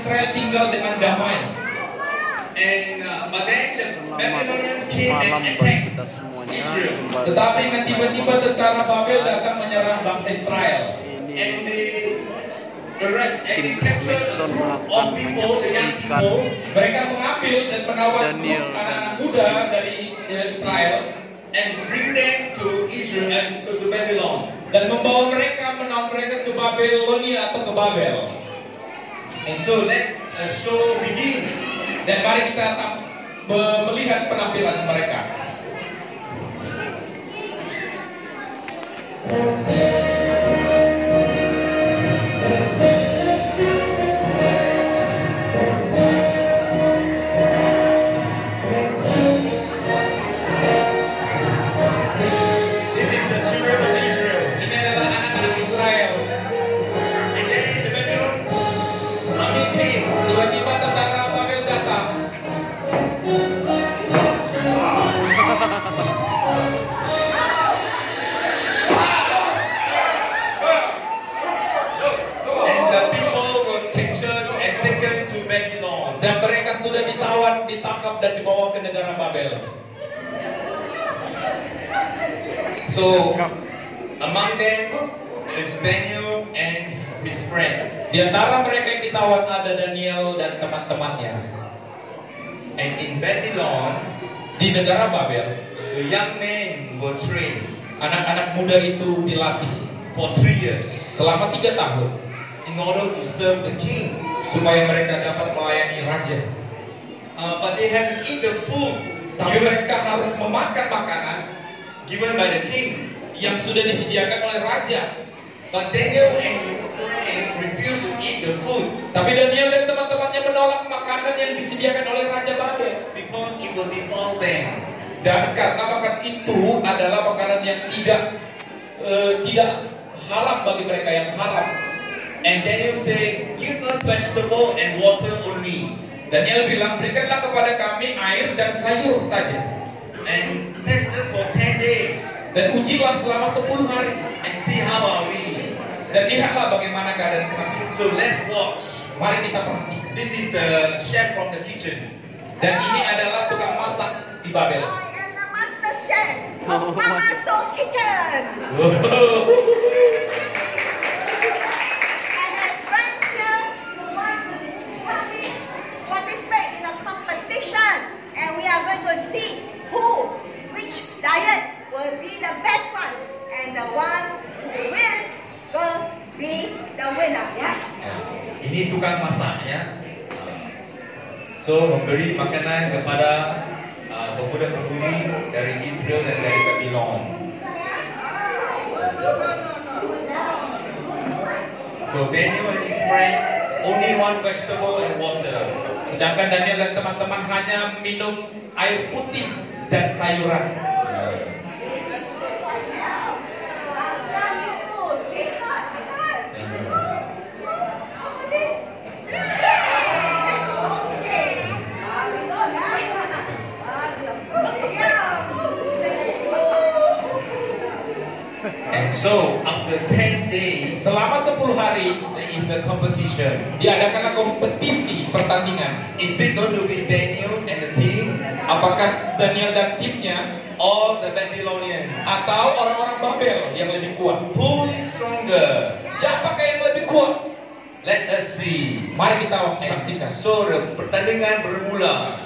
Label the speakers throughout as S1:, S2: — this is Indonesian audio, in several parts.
S1: Israel tinggal dengan damai.
S2: And but then the Babylonians came and
S3: Malam bagi
S2: attacked
S3: kita semuanya.
S2: Israel.
S3: Kembali
S1: Tetapi kan
S3: bersama
S1: tiba-tiba
S3: saya,
S1: tentara Babel datang menyerang bangsa Israel.
S3: Ini
S2: And they
S3: Tim
S2: captured a
S3: Weston
S2: group
S3: melakukan
S2: of people, the young
S3: menyaksikan
S2: people,
S1: Mereka mengambil dan menawan
S3: Daniel
S1: grup anak-anak muda dari Israel
S2: and bring them to Israel and to Babylon.
S1: dan menawan mereka ke Babilonia atau ke Babel.
S2: And so let the show begin.
S1: Dan mari kita melihat penampilan mereka.
S2: This is the children of Israel.
S1: Ini adalah anak-anak Israel.
S2: And then the Babylon army came.
S1: Tiba-tiba tentara Babel datang.
S2: And the people were captured and taken to Babylon.
S1: Dan mereka sudah ditawan, ditangkap dan dibawa ke negara Babel.
S2: So among them is Daniel and his friends.
S1: Di antara mereka yang ditawan ada Daniel dan teman-temannya.
S2: And in Babylon,
S1: Di negara Babel,
S2: the young men were trained
S1: anak-anak muda itu dilatih
S2: for 3 years
S1: selama 3 tahun
S2: in order to serve the king.
S1: supaya mereka dapat melayani raja.
S2: But they have to eat the food
S1: Tapi mereka harus memakan makanan
S2: given by the king.
S1: yang sudah disediakan oleh raja.
S2: But Daniel and his friends refused to eat the food
S1: Tapi Daniel dan teman-temannya menolak makanan yang disediakan oleh raja Babel.
S2: because it will defile them.
S1: Dan karena makan itu adalah makanan yang tidak halal bagi mereka yang halal.
S2: And Daniel said, "Give us vegetable and water only,
S1: Daniel bilang, berikanlah kepada kami air dan sayur saja.
S2: and test us for 10 days
S1: Dan ujilah selama 10 hari.
S2: and see how are we."
S1: Dan lihatlah bagaimana keadaan kami.
S2: So let's watch.
S1: Mari kita perhatikan.
S2: This is the chef from the kitchen.
S1: Dan ini adalah tukang masak di Babel.
S4: I am the master chef of Mama Soul Kitchen. And my friends here want to participate in a competition, and we are going to see which diet will be the best one, and the one who wins will be the winner. Yeah.
S2: Ini tukang masak ya. So memberi makanan kepada pemuda-pemudi dari Israel dan dari Babylon. So Daniel and his friends only one vegetable and water.
S1: Sedangkan Daniel dan teman-teman hanya minum air putih dan sayuran.
S2: And so after 10 days,
S1: Selama 10 hari
S2: there is a competition.
S1: diadakanlah kompetisi pertandingan.
S2: Is it going to be Daniel and the team
S1: Apakah Daniel dan timnya
S2: or the Babylonians?
S1: atau orang-orang Babel yang lebih kuat?
S2: Who is stronger?
S1: Siapakah yang lebih kuat?
S2: Let us see.
S1: Mari kita
S2: And
S1: saksikan.
S2: so the pertandingan bermula.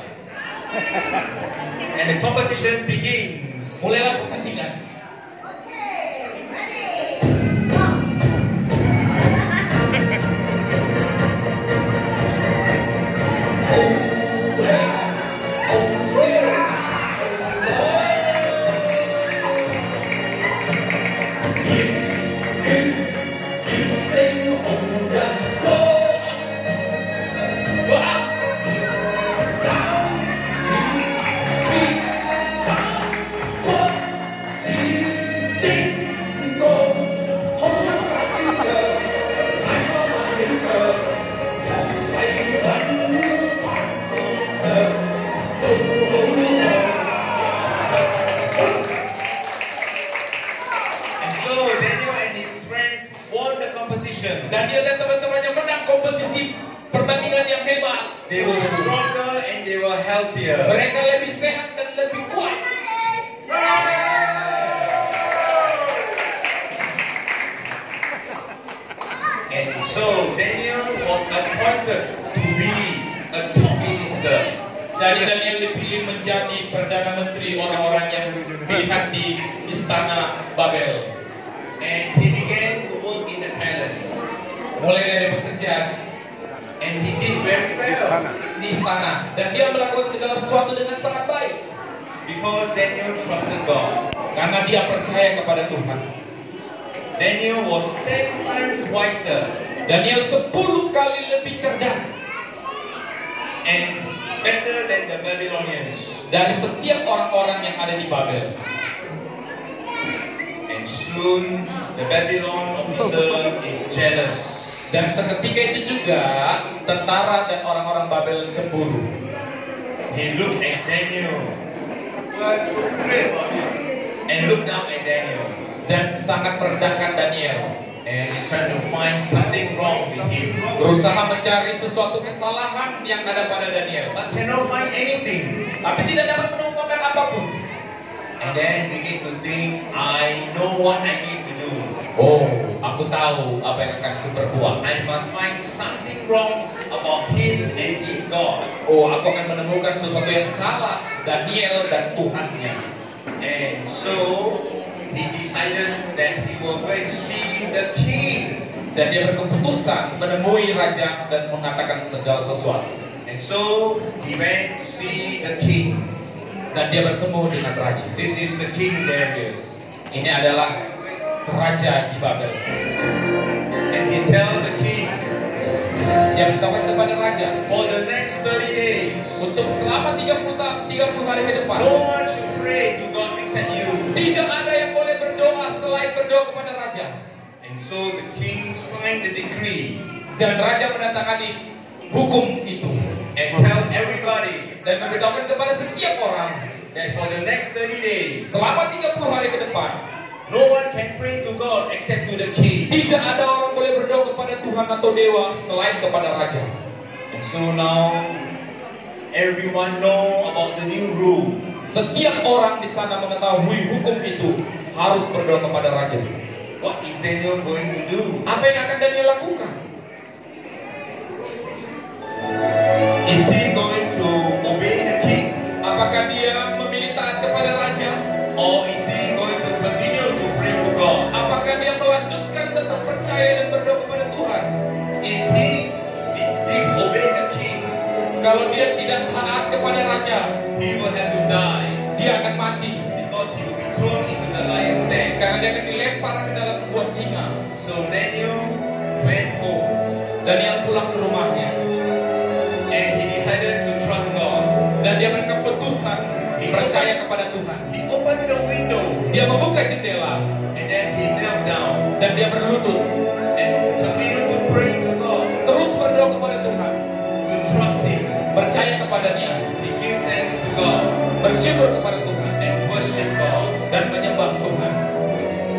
S2: And the competition begins.
S1: Mulailah pertandingan. kandungan yang hebat.
S2: They were stronger and they were healthier.
S1: Mereka lebih sehat dan lebih kuat.
S2: And so Daniel was appointed to be a top minister.
S1: Jadi Daniel dipilih menjadi perdana menteri orang-orang yang dilihat di istana Babel.
S2: And he began to work in the palace.
S1: Mulai dari pekerjaan
S2: And he did very well.
S1: di istana, dan dia melakukan segala sesuatu dengan sangat baik
S2: Because Daniel trusted God.
S1: karena dia percaya kepada Tuhan.
S2: Daniel was 10 times wiser
S1: Daniel 10 kali lebih cerdas
S2: and better than the Babylonians.
S1: dari setiap orang-orang yang ada di Babel.
S2: And soon the Babylon officer is jealous.
S1: Dan seketika itu juga tentara dan orang-orang Babel cemburu.
S2: He looked at Daniel and looked down at Daniel.
S1: Dan sangat merendahkan Daniel.
S2: And he's trying to find something wrong with him.
S1: Berusaha mencari sesuatu kesalahan yang ada pada Daniel.
S2: But cannot find anything.
S1: Tapi tidak dapat menemukan apapun.
S2: And then begin to think, I know what I need to do.
S1: Oh, aku tahu apa yang akan aku perbuat.
S2: I must find something wrong about him and his God.
S1: Oh, aku akan menemukan sesuatu yang salah Daniel dan Tuhannya.
S2: And so he decided that he will go and see the king.
S1: Dan dia berkeputusan menemui raja dan mengatakan segala sesuatu.
S2: And so he went to see the king.
S1: Dan dia bertemu dengan raja.
S2: This is the king Darius.
S1: Ini adalah raja di Babel.
S2: And he tell the king,
S1: Dia berkata kepada raja,
S2: for the next 30 days,
S1: untuk selama 30 hari ke depan,
S2: no one should pray to God except you.
S1: tidak ada yang boleh berdoa selain berdoa kepada raja.
S2: And so the king signed the decree
S1: Dan raja menandatangani hukum itu
S2: and tell everybody
S1: dan memberitahukan kepada setiap orang
S2: that for the next 30 days,
S1: selama 30 hari ke depan
S2: no one can pray to God except to the king.
S1: tidak ada orang boleh berdoa kepada Tuhan atau dewa selain kepada raja.
S2: And so now everyone know about the new rule.
S1: Setiap orang di sana mengetahui hukum itu harus berdoa kepada raja.
S2: What is Daniel going to do?
S1: Apa yang akan Daniel lakukan?
S2: Is he going to obey the king?
S1: Apakah dia memilih taat kepada raja?
S2: Or is he going to continue to pray to God?
S1: Apakah dia melanjutkan tetap percaya dan berdoa kepada Tuhan?
S2: If he disobey the king,
S1: Kalau dia tidak taat kepada raja,
S2: he will have to die
S1: dia akan mati
S2: because he will be thrown into the lion's den.
S1: karena dia akan dilempar ke dalam gua singa.
S2: So Daniel went home
S1: Daniel pulang ke rumahnya
S2: and he decided to trust God.
S1: dan dia berkeputusan percaya kepada Tuhan.
S2: He opened the window
S1: Dia membuka jendela
S2: and then he knelt down
S1: dan dia berlutut,
S2: and continued to pray to God,
S1: terus berdoa kepada Tuhan,
S2: to trust him.
S1: percaya kepadanya,
S2: He gave thanks to God
S1: bersyukur kepada Tuhan
S2: and worship God.
S1: dan menyembah Tuhan.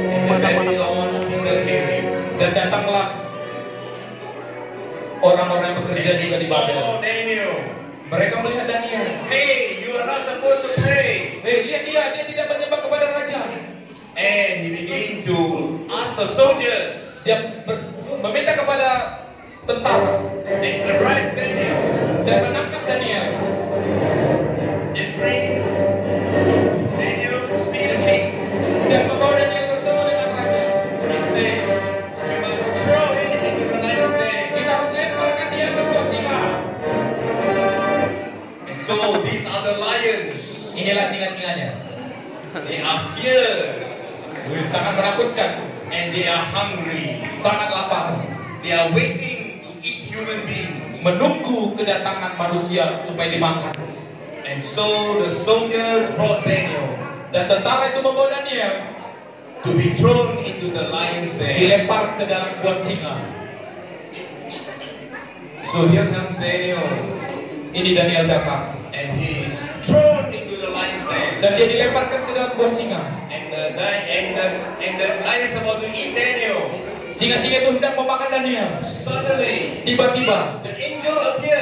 S2: And the Babylon officer came in.
S1: Dan datanglah orang-orang yang bekerja
S2: And he
S1: juga di Babel.
S2: saw Daniel.
S1: Mereka melihat Daniel.
S2: Hey, you are not supposed to pray.
S1: Lihat dia tidak menyembah kepada raja.
S2: And he began to ask the soldiers
S1: Dia meminta kepada tentara
S2: and arrest Daniel
S1: dan menangkap Daniel
S2: and bring Daniel to see the king.
S1: dan membawa Daniel bertemu dengan raja.
S2: And say, we must throw him into the lion's den.
S1: Kita harus lemparkan dia ke gua singa.
S2: And so these are the lions.
S1: Inilah singa-singanya.
S2: They are fierce
S1: Sangat menakutkan,
S2: and they are hungry.
S1: sangat lapar,
S2: They are waiting to eat human beings.
S1: menunggu kedatangan manusia supaya dimakan.
S2: And so the soldiers brought Daniel
S1: Dan tentara itu membawa Daniel
S2: to be thrown into the lion's den.
S1: dilempar ke dalam gua singa.
S2: So here comes Daniel,
S1: Ini Daniel datang
S2: and he is thrown into the lion's den.
S1: dan dia dilemparkan ke dalam gua singa.
S2: And the lions about to eat Daniel.
S1: Singa-singa itu hendak memakan Daniel.
S2: Suddenly,
S1: Tiba-tiba
S2: the angel appeared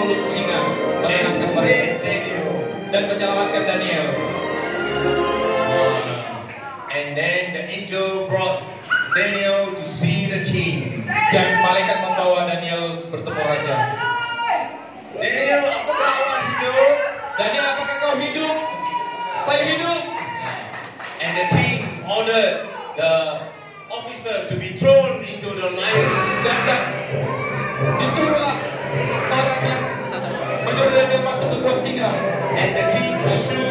S1: mulut singa,
S2: and
S1: menenangkan mereka
S2: saved Daniel.
S1: dan menyelamatkan Daniel.
S2: And then the angel brought Daniel to see the king.
S1: Dan malaikat membawa Daniel bertemu raja.
S2: Daniel, apakah awak hidup?
S1: Daniel, apakah kau hidup? Saya hidup.
S2: And the king ordered the officer to be thrown into the lion.
S1: Dan disuruhlah orang yang menyuruh Daniel masuk ke gua singa.
S2: And the king threw